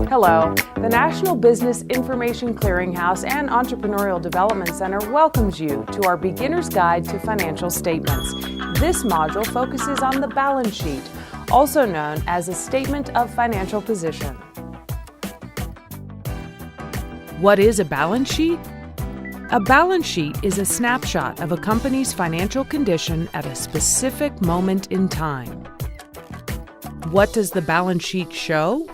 Hello, the National Business Information Clearinghouse and Entrepreneurial Development Center welcomes you to our Beginner's Guide to Financial Statements. This module focuses on the balance sheet, also known as a statement of financial position. What is a balance sheet? A balance sheet is a snapshot of a company's financial condition at a specific moment in time. What does the balance sheet show?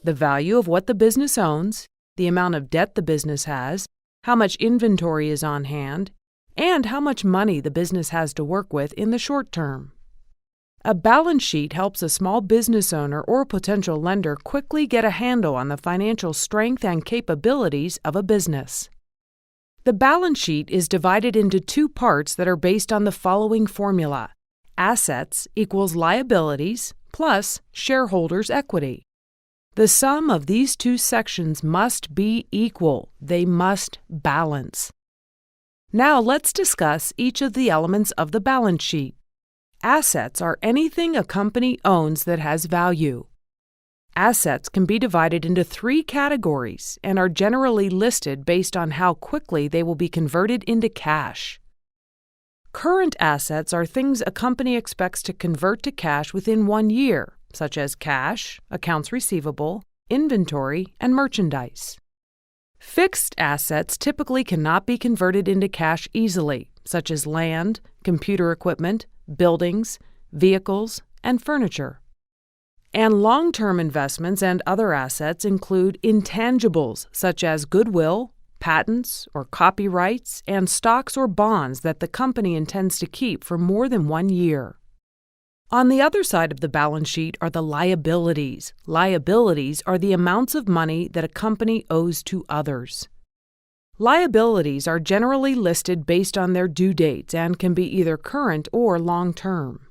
The value of what the business owns, the amount of debt the business has, how much inventory is on hand, and how much money the business has to work with in the short term. A balance sheet helps a small business owner or potential lender quickly get a handle on the financial strength and capabilities of a business. The balance sheet is divided into two parts that are based on the following formula: assets equals liabilities plus shareholders' equity. The sum of these two sections must be equal. They must balance. Now let's discuss each of the elements of the balance sheet. Assets are anything a company owns that has value. Assets can be divided into three categories and are generally listed based on how quickly they will be converted into cash. Current assets are things a company expects to convert to cash within 1 year, such as cash, accounts receivable, inventory, and merchandise. Fixed assets typically cannot be converted into cash easily, such as land, computer equipment, buildings, vehicles, and furniture. And long-term investments and other assets include intangibles such as goodwill, patents or copyrights, and stocks or bonds that the company intends to keep for more than 1 year. On the other side of the balance sheet are the liabilities. Liabilities are the amounts of money that a company owes to others. Liabilities are generally listed based on their due dates and can be either current or long-term.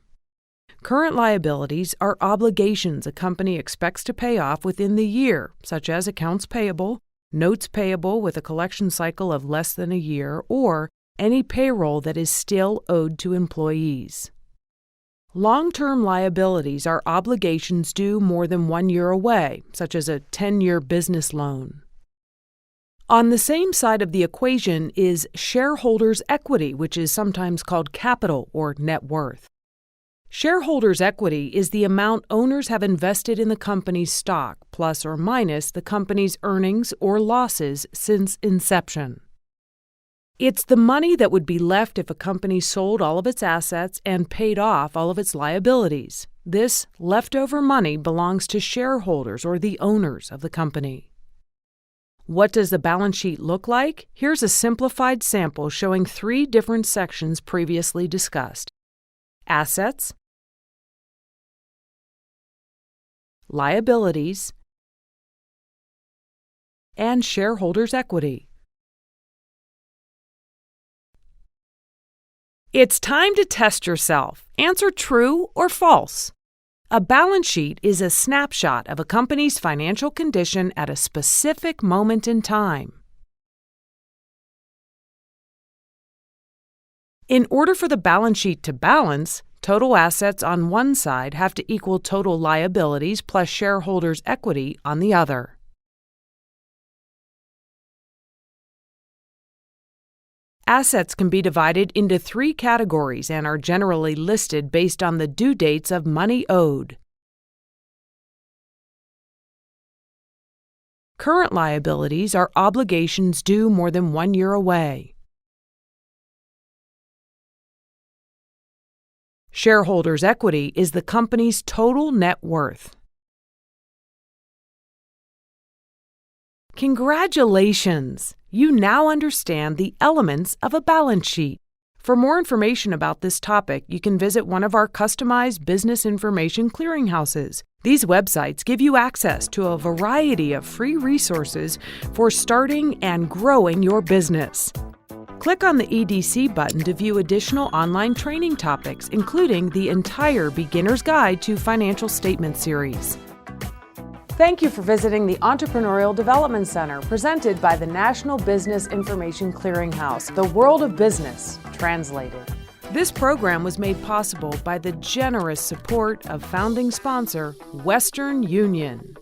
Current liabilities are obligations a company expects to pay off within the year, such as accounts payable, notes payable with a collection cycle of less than a year, or any payroll that is still owed to employees. Long-term liabilities are obligations due more than 1 year away, such as a 10-year business loan. On the same side of the equation is shareholders' equity, which is sometimes called capital or net worth. Shareholders' equity is the amount owners have invested in the company's stock, plus or minus the company's earnings or losses since inception. It's the money that would be left if a company sold all of its assets and paid off all of its liabilities. This leftover money belongs to shareholders or the owners of the company. What does the balance sheet look like? Here's a simplified sample showing 3 different sections previously discussed: assets, liabilities, and shareholders' equity. It's time to test yourself. Answer true or false. A balance sheet is a snapshot of a company's financial condition at a specific moment in time. In order for the balance sheet to balance, total assets on one side have to equal total liabilities plus shareholders' equity on the other. Assets can be divided into 3 categories and are generally listed based on the due dates of money owed. Current liabilities are obligations due more than 1 year away. Shareholders' equity is the company's total net worth. Congratulations! You now understand the elements of a balance sheet. For more information about this topic, you can visit one of our customized business information clearinghouses. These websites give you access to a variety of free resources for starting and growing your business. Click on the EDC button to view additional online training topics, including the entire Beginner's Guide to Financial Statement series. Thank you for visiting the Entrepreneurial Development Center, presented by the National Business Information Clearinghouse, the world of business, translated. This program was made possible by the generous support of founding sponsor, Western Union.